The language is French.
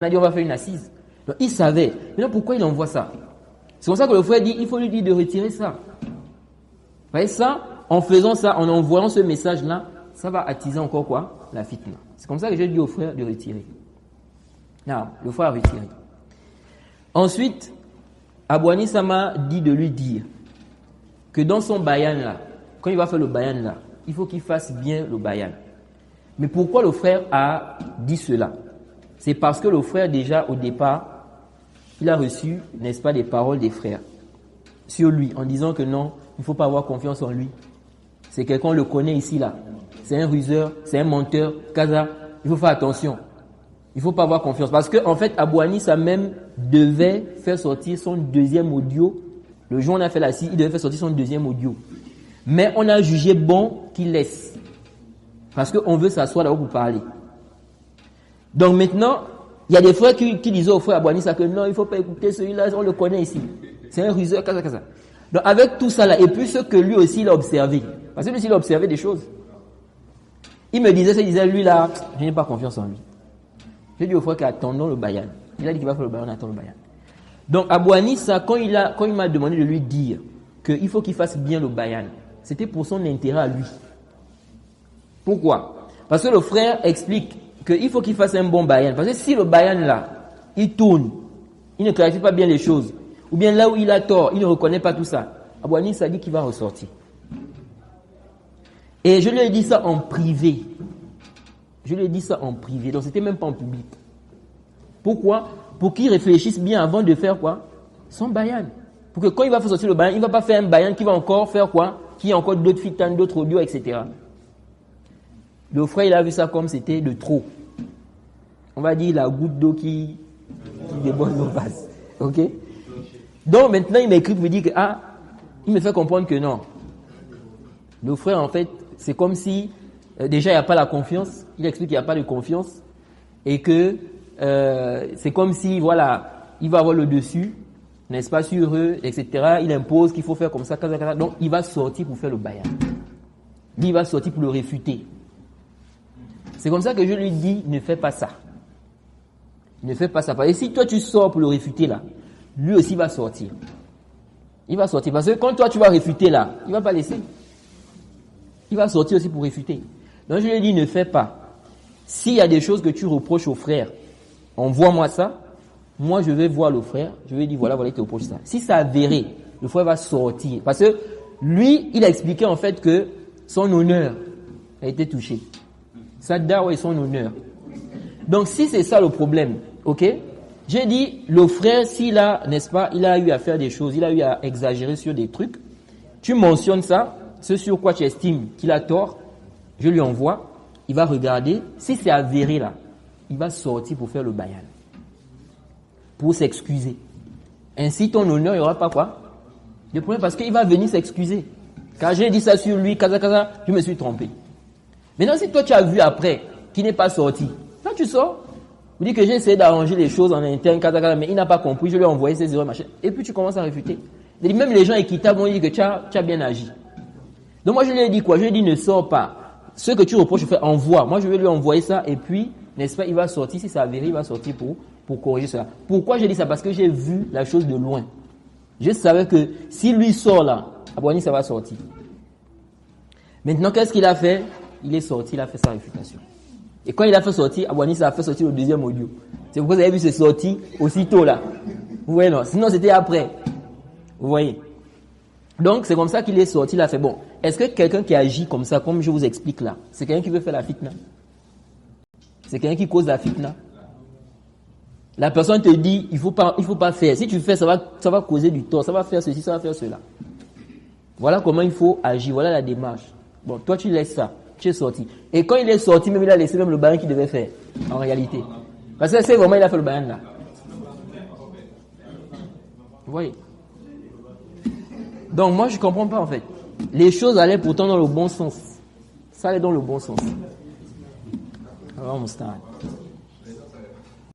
a dit on va faire une assise. Donc il savait. Maintenant pourquoi il envoie ça? C'est pour ça que le frère dit il faut lui dire de retirer ça. Vous voyez ça? En faisant ça, en envoyant ce message-là, ça va attiser encore quoi? La fitna. C'est comme ça que j'ai dit au frère de retirer. Non, le frère a retiré. Ensuite, Abou Hanissa m'a dit de lui dire que dans son bayan là, quand il va faire le bayan là, il faut qu'il fasse bien le bayan. Mais pourquoi le frère a dit cela? C'est parce que le frère déjà au départ, il a reçu, n'est-ce pas, des paroles des frères sur lui en disant que non, il ne faut pas avoir confiance en lui. C'est quelqu'un, on le connaît ici là. C'est un ruseur, c'est un menteur, Kaza. Il faut faire attention. Il ne faut pas avoir confiance. Parce que en fait, Abou Hanissa même devait faire sortir son deuxième audio. Le jour où on a fait la scie, il devait faire sortir son deuxième audio. Mais on a jugé bon qu'il laisse. Parce qu'on veut s'asseoir là-haut pour parler. Donc maintenant, il y a des frères qui disaient au frère Abou Hanissa que non, il ne faut pas écouter celui-là, on le connaît ici. C'est un ruseur, Kaza, Kaza. Donc avec tout ça là, et puis ce que lui aussi il a observé. Parce que lui aussi il a observé des choses. Il me disait, lui là, je n'ai pas confiance en lui. J'ai dit au frère qu'attendons le bayan. Il a dit qu'il va faire le bayan, on attend le bayan. Donc Abou Hanissa, quand il m'a demandé de lui dire qu'il faut qu'il fasse bien le bayan, c'était pour son intérêt à lui. Pourquoi? Parce que le frère explique qu'il faut qu'il fasse un bon bayan. Parce que si le bayan là, il tourne, il ne clarifie pas bien les choses, ou bien là où il a tort, il ne reconnaît pas tout ça, Abou Hanissa dit qu'il va ressortir. Et je lui ai dit ça en privé. Donc c'était même pas en public. Pourquoi? Pour qu'il réfléchisse bien avant de faire quoi? Son bayan. Pour que quand il va faire sortir le bayan, il ne va pas faire un bayan qui va encore faire quoi? Qui a encore d'autres fitanes, d'autres audios, etc. Le frère, il a vu ça comme c'était de trop. On va dire la goutte d'eau qui déborde nos vases. Ok? Donc maintenant, il m'écrit pour me dire que, il me fait comprendre que non. Le frère, en fait, c'est comme si, déjà, il n'y a pas la confiance. Il explique qu'il n'y a pas de confiance. Et que c'est comme si, voilà, il va avoir le dessus, n'est-ce pas, sur eux, etc. Il impose qu'il faut faire comme ça, donc il va sortir pour faire le bayan. Lui, il va sortir pour le réfuter. C'est comme ça que je lui dis, ne fais pas ça. Ne fais pas ça. Parce que si toi tu sors pour le réfuter là, lui aussi va sortir. Il va sortir. Parce que quand toi tu vas réfuter là, il ne va pas laisser. Il va sortir aussi pour réfuter. Donc je lui ai dit, ne fais pas. S'il y a des choses que tu reproches au frère, envoie-moi ça. Moi je vais voir le frère. Je vais dire, voilà, il te reproche ça. Si c'est avéré, le frère va sortir. Parce que lui, il a expliqué en fait que son honneur a été touché. Sa dawa est son honneur. Donc si c'est ça le problème, ok? J'ai dit, le frère, s'il a, n'est-ce pas, il a eu à faire des choses, il a eu à exagérer sur des trucs, tu mentionnes ça, ce sur quoi tu estimes qu'il a tort, je lui envoie, il va regarder, si c'est avéré là, il va sortir pour faire le bayan. Pour s'excuser. Ainsi, ton honneur, il n'y aura pas quoi? Le problème, parce qu'il va venir s'excuser. Car j'ai dit ça sur lui, kaza, je me suis trompé. Maintenant, si toi tu as vu après, qu'il n'est pas sorti, là tu sors, vous dites que j'ai essayé d'arranger les choses en interne, mais il n'a pas compris, je lui ai envoyé ses erreurs, machin, et puis tu commences à réfuter. Et même les gens équitables vont dire que tu as bien agi. Donc moi je lui ai dit quoi? Je lui ai dit ne sors pas. Ce que tu reproches, envoie. Moi je vais lui envoyer ça, et puis, n'est-ce pas, il va sortir, si c'est avéré, il va sortir pour corriger cela. Pourquoi j'ai dit ça? Parce que j'ai vu la chose de loin. Je savais que si lui sort là, Abou Hanissa, ça va sortir. Maintenant, qu'est-ce qu'il a fait? Il est sorti, il a fait sa réfutation. Et quand il a fait sortir, Abou Hanissa a fait sortir le deuxième audio. C'est pourquoi vous avez vu c'est sorti aussitôt là. Vous voyez non? Sinon c'était après. Vous voyez? Donc c'est comme ça qu'il est sorti, il a fait bon. Est-ce que quelqu'un qui agit comme ça, comme je vous explique là, c'est quelqu'un qui veut faire la fitna? C'est quelqu'un qui cause la fitna? La personne te dit, il faut pas faire. Si tu fais, ça va causer du tort, ça va faire ceci, ça va faire cela. Voilà comment il faut agir, voilà la démarche. Bon, toi tu laisses ça, tu es sorti. Et quand il est sorti, même il a laissé même le bayan qu'il devait faire, en réalité. Parce que c'est vraiment, il a fait le bayan là. Vous voyez? Donc moi je comprends pas en fait. Les choses allaient pourtant dans le bon sens. Ça allait dans le bon sens. Alors, mon stade.